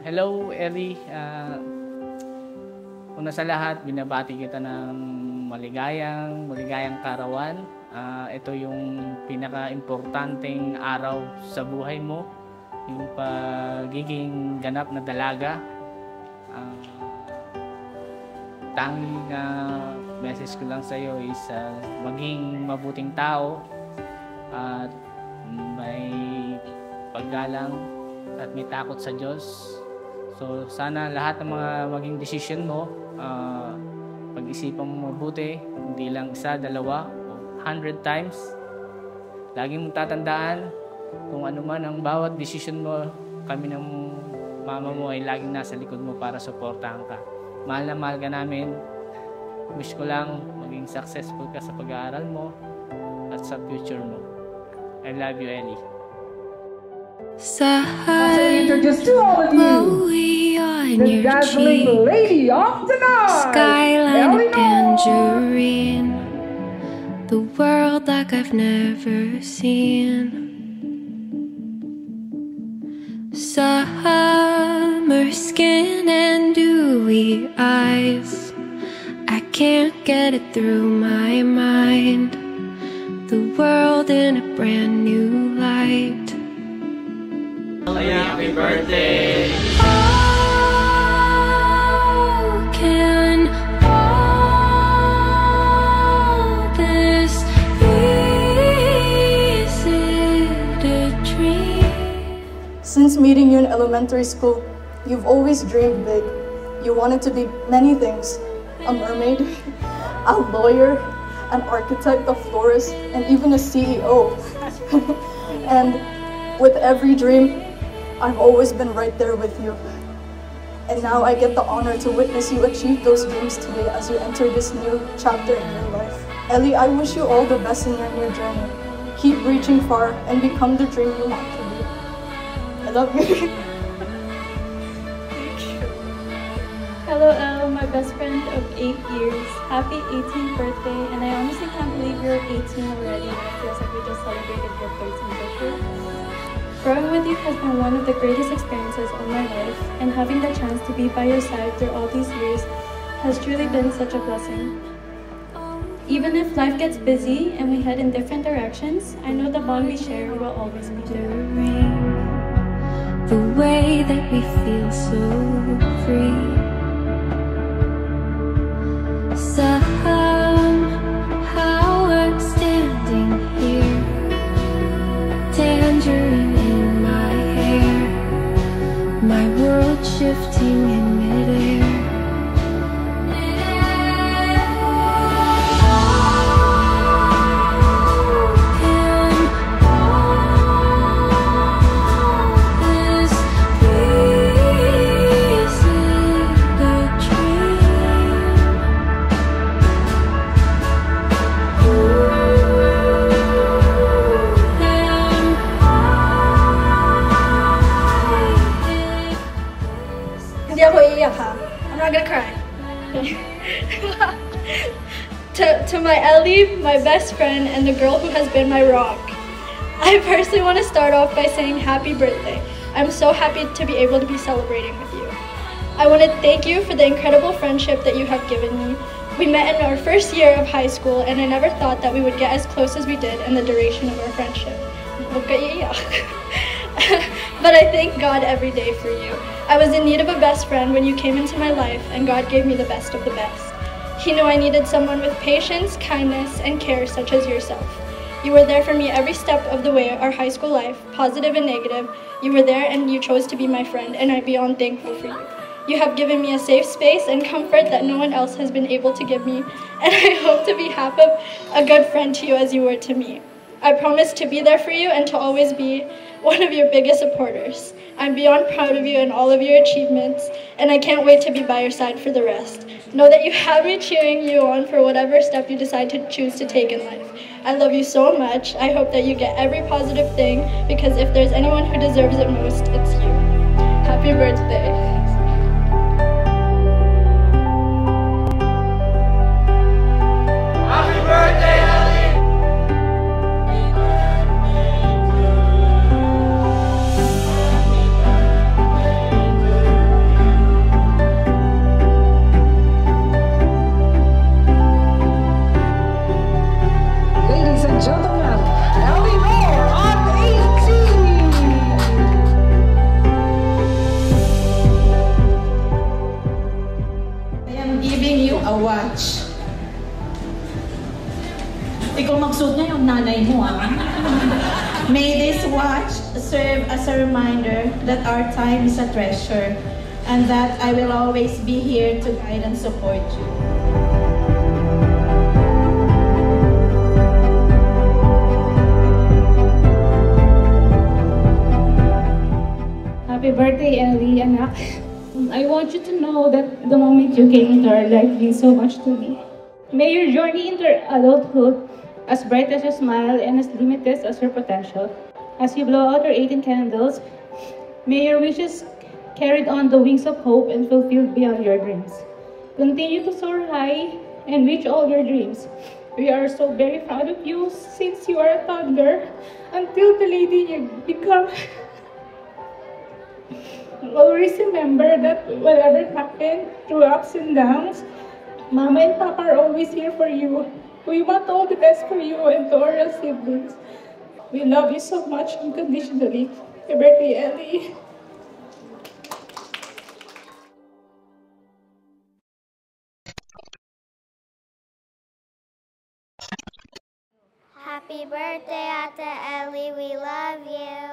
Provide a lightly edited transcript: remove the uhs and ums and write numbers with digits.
Hello, Ellie. Una sa lahat, binabati kita ng maligayang karawan. Ito yung pinaka-importanteng araw sa buhay mo, yung pagiging ganap na dalaga. Tanging message ko lang sa iyo is maging mabuting tao at may paggalang at may takot sa Diyos. So sana lahat ng mga maging decision mo, pag-isipan mo mabuti, hindi lang isa, dalawa, 100 times. Laging mong tatandaan kung ano man ang bawat decision mo, kami ng mama mo ay laging nasa likod mo para suportahan ka. Mahal na mahal ka namin. Wish ko lang maging successful ka sa pag-aaral mo at sa future mo. I love you, Ellie. Introduce to all of you the dazzling lady of the night, skyline of tangerine, the world like I've never seen. Summer skin and dewy eyes, I can't get it through my mind. The world in a brand new light. Happy birthday! How can all this be? Is it a dream? Since meeting you in elementary school, you've always dreamed big. You wanted to be many things: a mermaid, a lawyer, an architect, a florist, and even a CEO. And with every dream, I've always been right there with you. And now I get the honor to witness you achieve those dreams today as you enter this new chapter in your life. Ellie, I wish you all the best in your new journey. Keep reaching far and become the dream you want to be. I love you. Thank you. Hello, Elle, my best friend of 8 years. Happy 18th birthday, and I honestly can't believe you're 18 already. It feels like we just celebrated your 13th birthday. Growing with you has been one of the greatest experiences of my life, and having the chance to be by your side through all these years has truly been such a blessing. Even if life gets busy and we head in different directions, I know the bond we share will always be there. The way that we feel so free. Somehow I'm standing here, tangerine in my hair, my world shifting in midair. I'm not gonna cry. To my Ellie, my best friend, and the girl who has been my rock, I personally want to start off by saying happy birthday. I'm so happy to be able to be celebrating with you. I want to thank you for the incredible friendship that you have given me. We met in our first year of high school, and I never thought that we would get as close as we did in the duration of our friendship. But I thank God every day for you. I was in need of a best friend when you came into my life, and God gave me the best of the best. He knew I needed someone with patience, kindness, and care such as yourself. You were there for me every step of the way of our high school life, positive and negative. You were there and you chose to be my friend, and I'm beyond thankful for you. You have given me a safe space and comfort that no one else has been able to give me, and I hope to be half of a good friend to you as you were to me. I promise to be there for you and to always be one of your biggest supporters. I'm beyond proud of you and all of your achievements, and I can't wait to be by your side for the rest. Know that you have me cheering you on for whatever step you decide to choose to take in life. I love you so much. I hope that you get every positive thing, because if there's anyone who deserves it most, it's you. Happy birthday. much serve as a reminder that our time is a treasure and that I will always be here to guide and support you. Happy birthday, Ellie, anak. I want you to know that the moment you came into our life means so much to me. May your journey into adulthood as bright as your smile and as limitless as your potential. As you blow out your 18 candles, may your wishes carried on the wings of hope and fulfilled beyond your dreams. Continue to soar high and reach all your dreams. We are so very proud of you since you are a toddler until the lady you become. Always remember that whatever happened through ups and downs, Mama and Papa are always here for you. We want all the best for you and to our siblings. We love you so much unconditionally. Happy birthday, Ellie. Happy birthday, Ate Ellie. We love you.